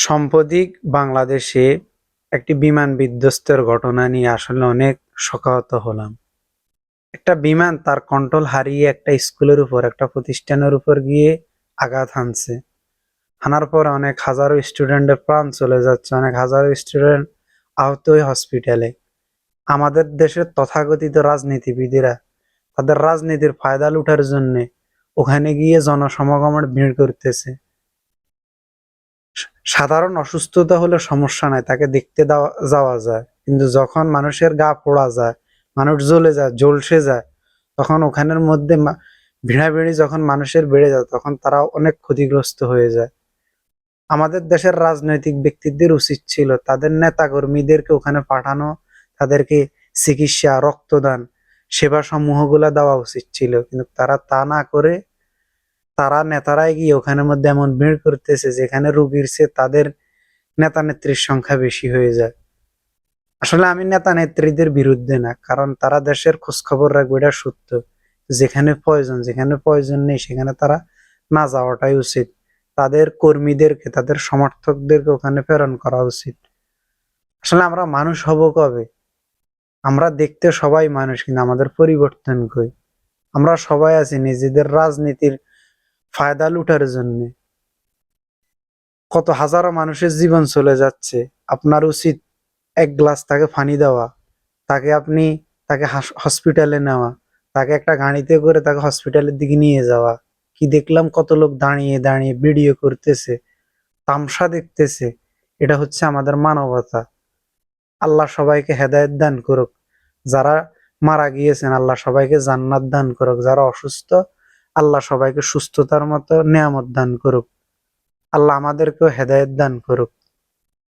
সাম্প্রতিক বাংলাদেশে একটি বিমান বিধ্বস্তের ঘটনা নিয়ে আসলে অনেক শোকাহত হলাম। একটা বিমান তার কন্ট্রোল হারিয়ে একটা স্কুলের উপর, একটা প্রতিষ্ঠানের উপর গিয়ে আঘাত হানছে। হানার পর অনেক হাজারো স্টুডেন্টের প্রাণ চলে যাচ্ছে, অনেক হাজারো স্টুডেন্ট আহত হয়ে হসপিটালে। আমাদের দেশের তথাকথিত রাজনীতিবিদেরা তাদের রাজনীতির ফায়দা লুটার জন্য ওখানে গিয়ে জনসমাগমের ভিড় করতেছে। সাধারণ অসুস্থতা হলে সমস্যা নাই, তাকে দেখতে যাওয়া যায়, কিন্তু যখন মানুষের গা পোড়া যায়, মানুষ জ্বলে যায়, ঝলসে যায়, তখন ওখানের মধ্যে ভিড়াভিড়ি যখন মানুষের বেড়ে যায়, তখন তারা অনেক ক্ষতিগ্রস্ত হয়ে যায়। আমাদের দেশের রাজনৈতিক ব্যক্তিদের উচিত ছিল তাদের নেতা কর্মীদেরকে ওখানে পাঠানো, তাদেরকে চিকিৎসা, রক্তদান, সেবা সমূহগুলা দেওয়া উচিত ছিল, কিন্তু তারা তা না করে তারা নেতারাই গিয়ে ওখানের মধ্যে এমন ভিড় করতেছে যেখানে রোগীর চেয়ে তাদের নেতা নেত্রীর সংখ্যা বেশি হয়ে যায়। আসলে আমি নেতা নেত্রীদের বিরুদ্ধে না, কারণ তারা দেশের খোঁজ খবর রাখবে, এটা সত্য। যেখানে প্রয়োজন নেই সেখানে তারা না যাওয়াটাই উচিত। তাদের কর্মীদেরকে, তাদের সমর্থকদেরকে ওখানে প্রেরণ করা উচিত। আসলে আমরা মানুষ হব কবে? আমরা দেখতে সবাই মানুষ, কিন্তু আমাদের পরিবর্তন কই? আমরা সবাই আছি নিজেদের রাজনীতির ফায়দা লুটার জন্য। কত হাজারো মানুষের জীবন চলে যাচ্ছে। আপনার উচিত এক গ্লাস তাকে পানি দেওয়া, তাকে আপনি তাকে হসপিটালে নেওয়া, তাকে একটা গাড়িতে করে তাকে হসপিটালের দিকে নিয়ে যাওয়া। কি দেখলাম, কত লোক দাঁড়িয়ে দাঁড়িয়ে ভিডিও করতেছে, তামসা দেখতেছে। এটা হচ্ছে আমাদের মানবতা। আল্লাহ সবাইকে হেদায়েত দান করুক। যারা মারা গিয়েছেন আল্লাহ সবাইকে জান্নাত দান করুক, যারা অসুস্থ আল্লাহ সবাইকে সুস্থতার মতো নেয়ামত দান করুক। আল্লাহ আমাদেরকেও হেদায়েত দান করুক।